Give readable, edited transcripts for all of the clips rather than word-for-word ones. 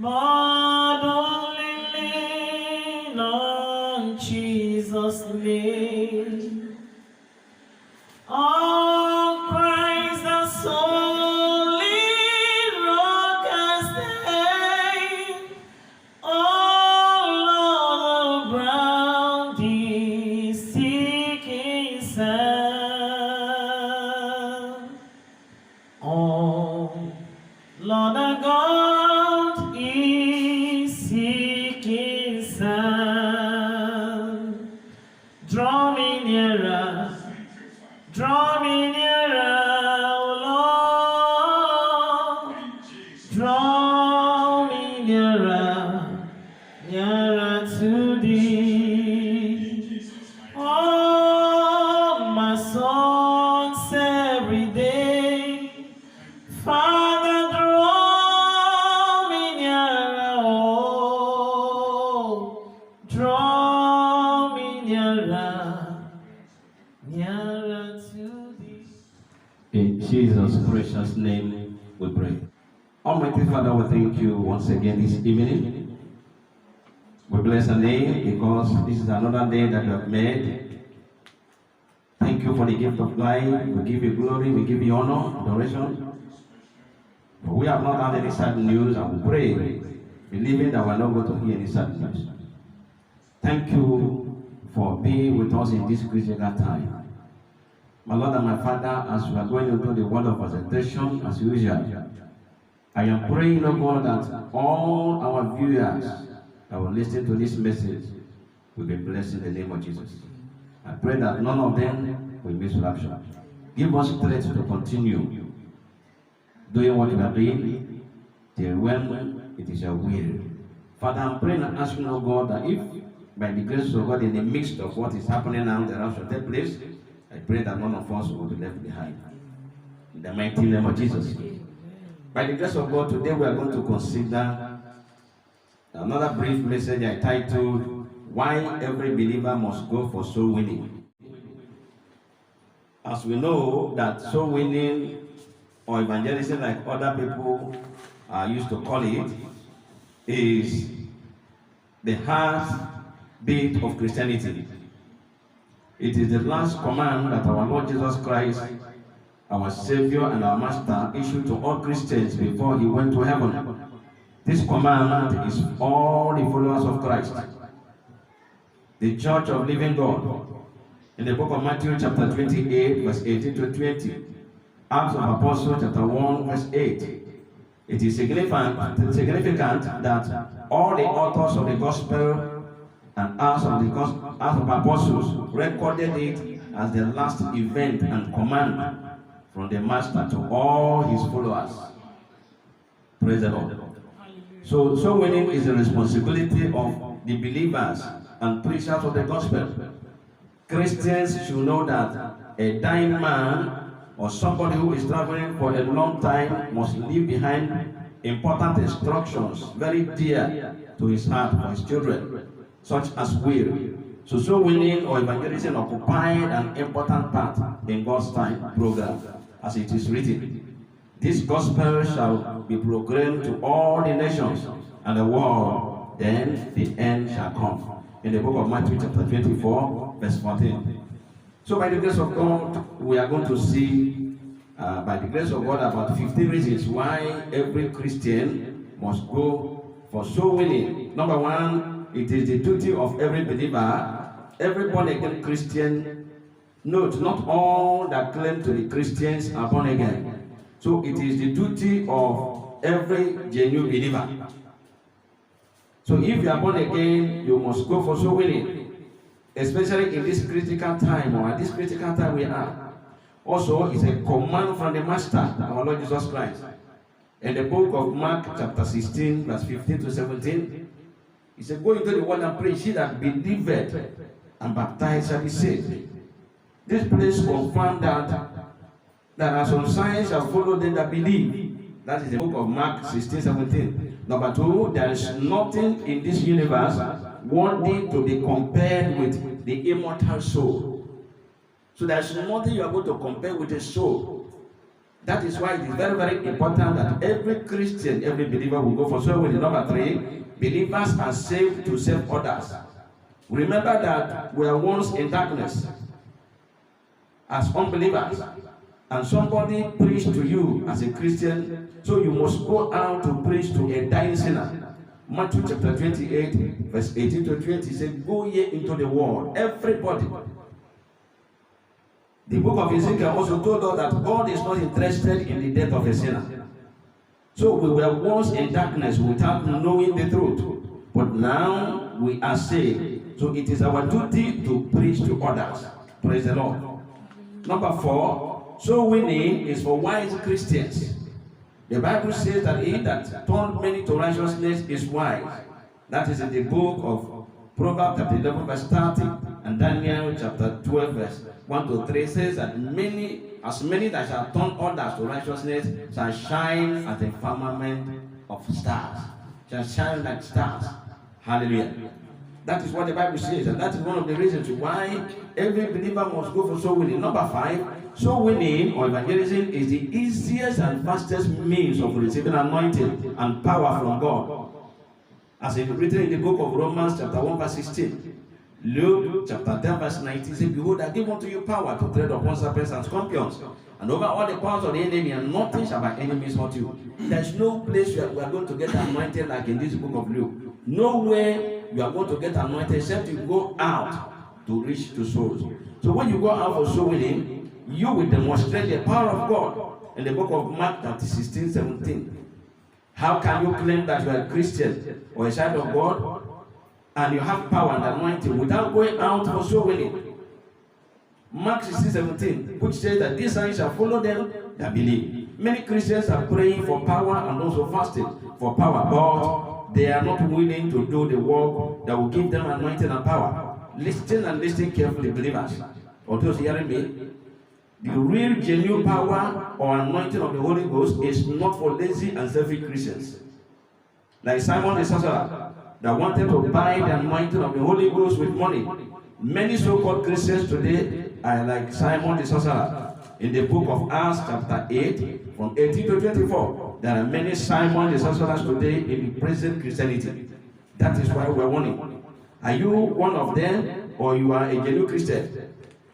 but only lean on Jesus' name. On Christ the solid rock I stand. All other ground is sinking sand. Oh, Lord our God is seeking sand. Draw me nearer, draw me nearer, oh Lord. Draw me nearer, nearer to thee. Oh, my songs every day. Father, draw me nearer, oh, draw me nearer, nearer to thee. In Jesus' precious name we pray. Almighty Father, we thank you once again this evening. We bless your name because this is another day that you have made. Thank you for the gift of life. We give you glory, we give you honor, adoration. For we have not had any sad news, and we pray, believing that we are not going to hear any sad news. Thank you for being with us in this critical time. My Lord and my Father, as we are going into the word of presentation, as usual, I am praying, O God, that all our viewers that will listen to this message will be blessed in the name of Jesus. I pray that none of them will miss rapture. Give us strength to continue doing what we are doing till when it is your will. Father, I'm praying and asking, O God, that if by the grace of God in the midst of what is happening now, the rapture take place, I pray that none of us will be left behind. In the mighty name of Jesus. By the grace of God, today we are going to consider another brief message I titled, Why Every Believer Must Go for Soul Winning. As we know that soul winning or evangelism, like other people used to call it, is the heartbeat of Christianity. It is the last command that our Lord Jesus Christ, our Savior and our Master, issued to all Christians before he went to heaven. This command is all the followers of Christ, the Church of Living God. In the book of Matthew chapter 28, verse 18 to 20, Acts of Apostles chapter 1, verse 8. It is significant that all the authors of the Gospel and Acts of Apostles recorded it as the last event and command from the Master to all his followers. Praise the Lord. So soul winning is the responsibility of the believers and preachers of the gospel. Christians should know that a dying man or somebody who is traveling for a long time must leave behind important instructions very dear to his heart for his children, such as will. So soul winning or evangelism occupied an important part in God's time program, as it is written. This gospel shall be proclaimed to all the nations and the world, then the end shall come. In the book of Matthew chapter 24, verse 14. So by the grace of God, we are going to see, by the grace of God, about 15 reasons why every Christian must go for soul winning. Number one, it is the duty of every believer, every born-again Christian. Note, not all that claim to be Christians are born again. So it is the duty of every genuine believer. So if you are born again, you must go for soul winning, especially in this critical time, or at this critical time we are. Also, it's a command from the Master, our Lord Jesus Christ. In the book of Mark chapter 16, verse 15 to 17, he said, go into the world and preach, he that believeth and baptized shall be saved. This place confirmed that there are some signs shall follow them that believe. That is the book of Mark 16, 17. Number two, there is nothing in this universe worthy to be compared with the immortal soul. So there is nothing you are going to compare with a soul That is why it is very, very important that every Christian, every believer will go for soul winning. Number 3, believers are saved to save others. Remember that we are once in darkness as unbelievers, and somebody preached to you as a Christian, so you must go out to preach to a dying sinner. Matthew chapter 28, verse 18 to 20 says, "Go ye into the world, everybody." The book of Ezekiel also told us that God is not interested in the death of a sinner. So we were once in darkness without knowing the truth, but now we are saved. So it is our duty to preach to others. Praise the Lord. Number 4, soul winning is for wise Christians. The Bible says that he that turned many to righteousness is wise. That is in the book of Proverbs chapter 11 verse 30 and Daniel chapter 12 verse 1 to 3 says that as many that shall turn others to righteousness shall shine as a firmament of stars. Shall shine like stars. Hallelujah. That is what the Bible says, and that is one of the reasons why every believer must go for soul winning. Number 5, soul winning or evangelism is the easiest and fastest means of receiving anointing and power from God. As it is written in the book of Romans chapter 1 verse 16. Luke chapter 10 verse 19 says, "Behold, I give unto you power to tread upon serpents and scorpions, and over all the powers of the enemy, and nothing shall by any means hurt you." There is no place where we are going to get anointed like in this book of Luke. Nowhere you are going to get anointed except you go out to reach to souls. So when you go out for soul winning, you will demonstrate the power of God. In the book of Mark chapter 16, 17. How can you claim that you are a Christian or a child of God and you have power and anointing without going out for soul winning? Mark 16, 17, which says that these signs shall follow them that believe. Many Christians are praying for power and also fasting for power, but they are not willing to do the work that will give them anointing and power. Listen and listen carefully, believers. Or those hearing me, the real genuine power or anointing of the Holy Ghost is not for lazy and selfish Christians. Like Simon the sorcerer that wanted to buy the anointing of the Holy Ghost with money. Many so-called Christians today are like Simon the sorcerer. In the book of Acts chapter 8, from 18 to 24, there are many Simon the sorcerers today in the present Christianity. That is why we are warning. Are you one of them, or you are a genuine Christian?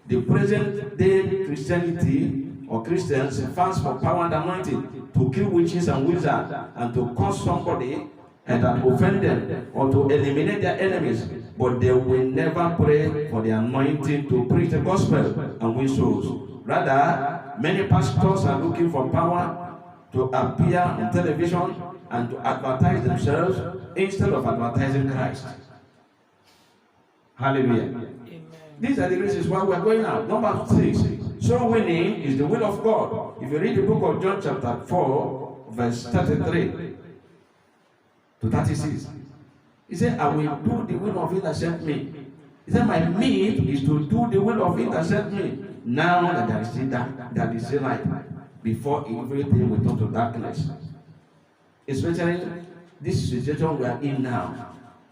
The present day Christianity or Christians fast for power and anointing to kill witches and wizards and to cause somebody and that offend them or to eliminate their enemies, but they will never pray for the anointing to preach the gospel and win souls. Rather, many pastors are looking for power to appear on television and to advertise themselves instead of advertising Christ. Hallelujah. Amen. These are the reasons why we are going out. Number 6, soul winning is the will of God. If you read the book of John chapter 4, verse 33 to 36, he said, "I will do the will of him that sent me." He said, "My meat is to do the will of him that sent me." Now that there is still that is still light, before everything will turn to darkness. Especially this situation we are in now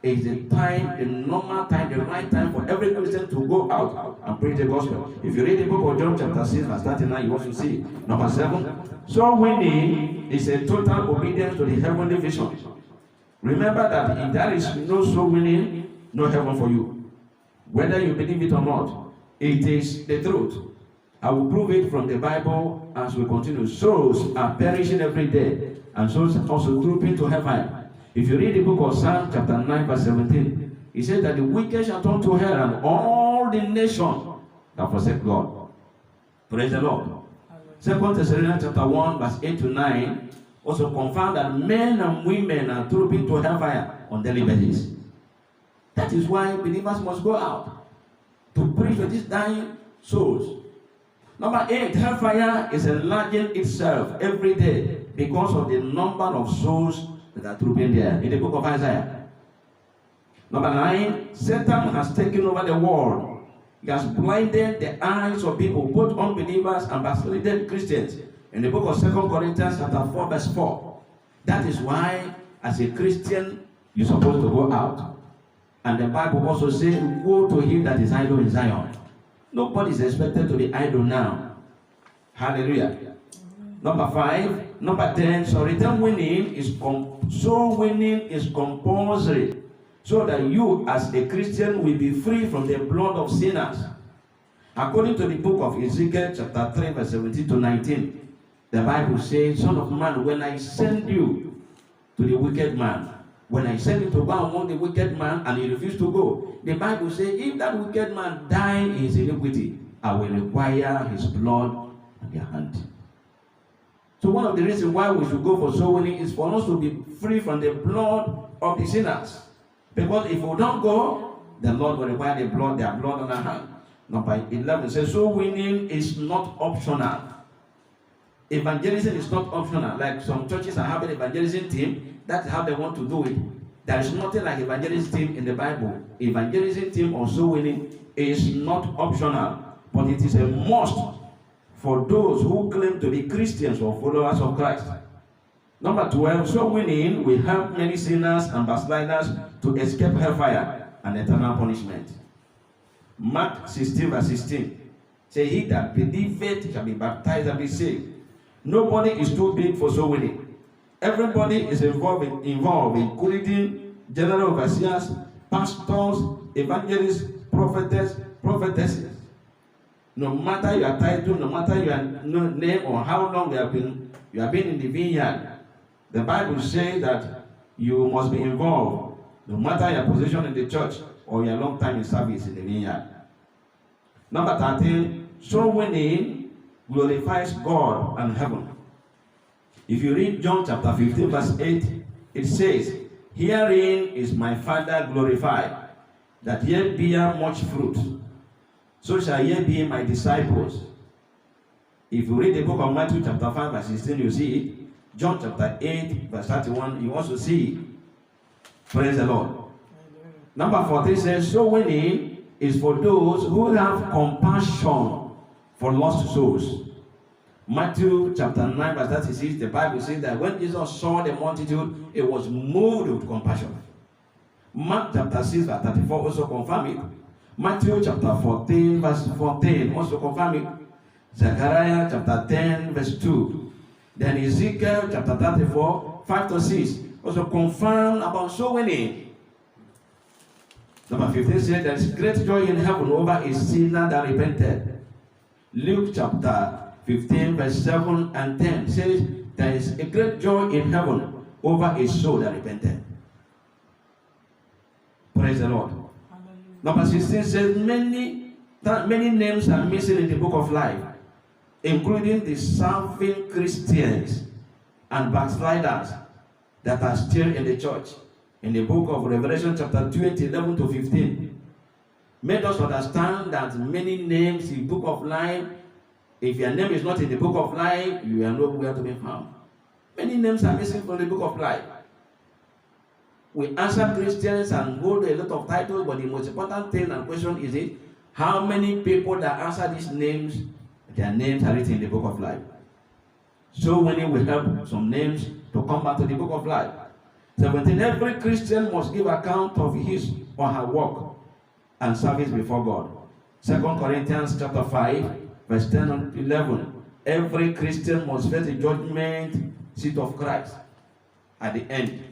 is the time, the normal time, the right time for every Christian to go out and preach the gospel. If you read the book of John chapter 6 verse 39, you also see number 7. Soul winning is a total obedience to the heavenly vision. Remember that if there is no soul winning, no heaven for you. Whether you believe it or not, it is the truth. I will prove it from the Bible as we continue. Souls are perishing every day, and souls are also trooping to heaven. If you read the book of Psalm chapter 9 verse 17, he said that the wicked shall turn to hell and all the nations that forsake God. Praise the Lord. 2 Thessalonians chapter 1 verse 8 to 9 also confirm that men and women are trooping to hellfire on daily basis. That is why believers must go out to preach to these dying souls. Number 8, hellfire is enlarging itself every day because of the number of souls that are trooping there in the book of Isaiah. Number 9, Satan has taken over the world. He has blinded the eyes of people, both unbelievers and backslidden Christians. In the book of 2 Corinthians chapter 4 verse 4. That is why as a Christian you're supposed to go out. And the Bible also says, "Woe to him that is idle in Zion." Nobody is expected to be idle now. Hallelujah. Number 10, soul winning is compulsory, so that you as a Christian will be free from the blood of sinners. According to the book of Ezekiel chapter 3 verse 17 to 19, the Bible says, Son of man, when I send you to the wicked man, when I send you to go among the wicked man and he refused to go, the Bible says, if that wicked man die in his iniquity, I will require his blood on their hand. So one of the reasons why we should go for soul winning is for us to be free from the blood of the sinners. Because if we don't go, the Lord will require their blood on our hand. Number 11 says, soul winning is not optional. Evangelism is not optional. Like some churches are having an evangelism team, that's how they want to do it. There is nothing like evangelism team in the Bible. Evangelism team or soul winning is not optional, but it is a must for those who claim to be Christians or followers of Christ. Number 12, soul winning will help many sinners and backsliders to escape hellfire and eternal punishment. Mark 16 verse 16 say, he that believeth shall be baptized and be saved. Nobody is too big for soul winning. Everybody is involved, including general overseers, pastors, evangelists, prophetesses. No matter your title, no matter your name or how long you have been in the vineyard, the Bible says that you must be involved, no matter your position in the church or your long time in service in the vineyard. Number 13, soul winning glorifies God and heaven. If you read John chapter 15 verse 8, it says, herein is my Father glorified, that ye bear much fruit. So shall ye be my disciples. If you read the book of Matthew chapter 5 verse 16, you see it. John chapter 8 verse 31, you also see it. Praise the Lord. Number 14 says, soul winning is for those who have compassion for lost souls. Matthew chapter 9 verse 36, the Bible says that when Jesus saw the multitude, it was moved with compassion. Mark chapter 6 verse 34 also confirm it. Matthew chapter 14 verse 14 also confirm it. Zechariah chapter 10 verse 2. Then Ezekiel chapter 34 5 to 6 also confirm about soul winning. Number 15 says there is great joy in heaven over a sinner that repented. Luke chapter 15 verse 7 and 10 says there is a great joy in heaven over a soul that repented. Praise the Lord. Number 16 says many names are missing in the book of life, including the serving Christians and backsliders that are still in the church. In the book of Revelation chapter 20, 11 to 15, made us understand that many names in the book of life, if your name is not in the book of life, you are nowhere to be found. Many names are missing from the book of life. We answer Christians and hold a lot of titles, but the most important thing and question is it, how many people that answer these names, their names are written in the book of life. So winning will help some names to come back to the book of life. 17, every Christian must give account of his or her work and service before God. 2 Corinthians chapter 5, verse 10 and 11. Every Christian must face the judgment seat of Christ at the end.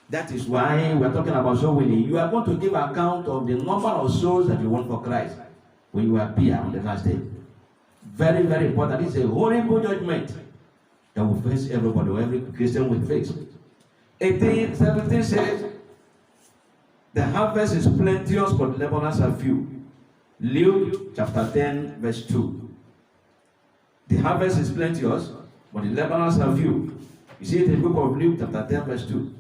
That is why we are talking about soul winning. You are going to give account of the number of souls that you want for Christ when you appear on the last day. Very, very important. It's a horrible judgment that will face everybody, or every Christian will face. 18, 17 says, the harvest is plenteous, but laborers are few. Luke chapter 10, verse 2. The harvest is plenteous, but the laborers are few. You see it in the book of Luke chapter 10, verse 2.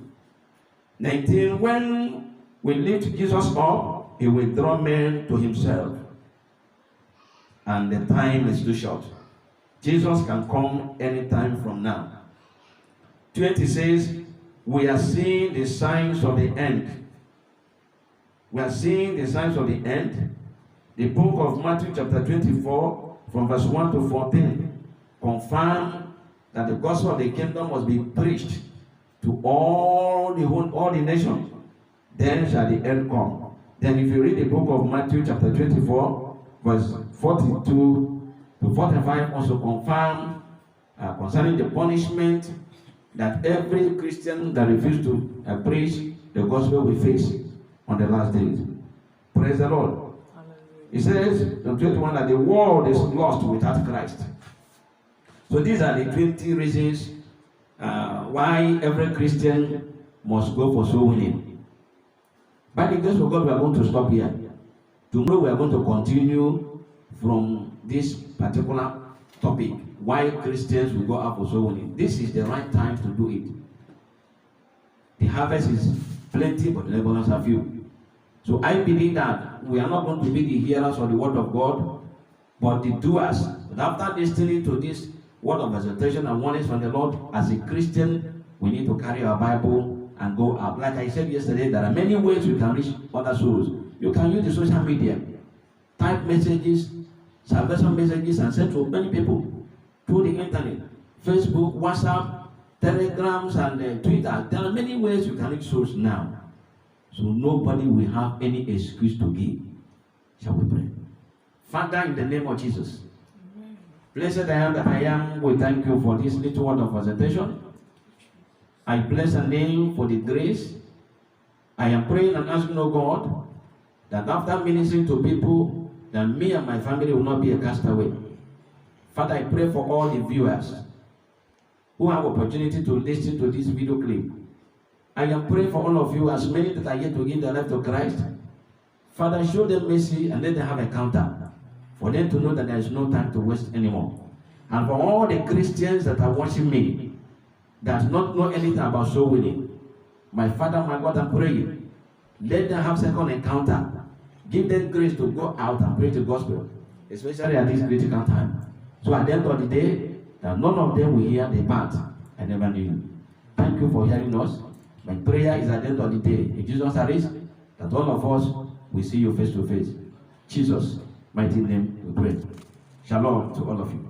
19, when we lift Jesus up, he will draw men to himself. And the time is too short. Jesus can come anytime from now. 20 says, we are seeing the signs of the end. We are seeing the signs of the end. The book of Matthew chapter 24 from verse 1 to 14 confirm that the gospel of the kingdom must be preached to all the nations. Then shall the end come. Then if you read the book of Matthew chapter 24 verse 42 to 45 also confirm concerning the punishment that every Christian that refuses to preach the gospel will face on the last days. Praise the Lord. It says in 21 that the world is lost without Christ. So these are the 20 reasons why every Christian must go for soul winning. By the grace of God, we are going to stop here. Tomorrow we are going to continue from this particular topic, why Christians will go out for soul winning. This is the right time to do it. The harvest is plenty, but the laborers are few. So I believe that we are not going to be the hearers of the word of God, but the doers. But after listening to this word of exhortation and warnings from the Lord, as a Christian, we need to carry our Bible and go out. Like I said yesterday, there are many ways you can reach other souls. You can use the social media, type messages, salvation messages, and send to many people through the internet, Facebook, WhatsApp, Telegrams, and Twitter. There are many ways you can reach souls now. So nobody will have any excuse to give. Shall we pray? Father, in the name of Jesus, blessed I am that I am, we thank you for this little word of exhortation. I bless your name for the grace. I am praying and asking, oh God, that after ministering to people, that me and my family will not be a castaway. Father, I pray for all the viewers who have opportunity to listen to this video clip. I am praying for all of you, as many that are yet to give their life to Christ. Father, show them mercy and let them have a counter, for them to know that there is no time to waste anymore. And for all the Christians that are watching me, that do not know anything about soul winning, my Father, my God, I'm praying, let them have second encounter. Give them grace to go out and preach the gospel, especially at this critical time. So at the end of the day, that none of them will hear the part I never knew you. Thank you for hearing us. My prayer is at the end of the day, in Jesus' name, that all of us will see you face to face. Jesus' mighty name we pray. Shalom to all of you.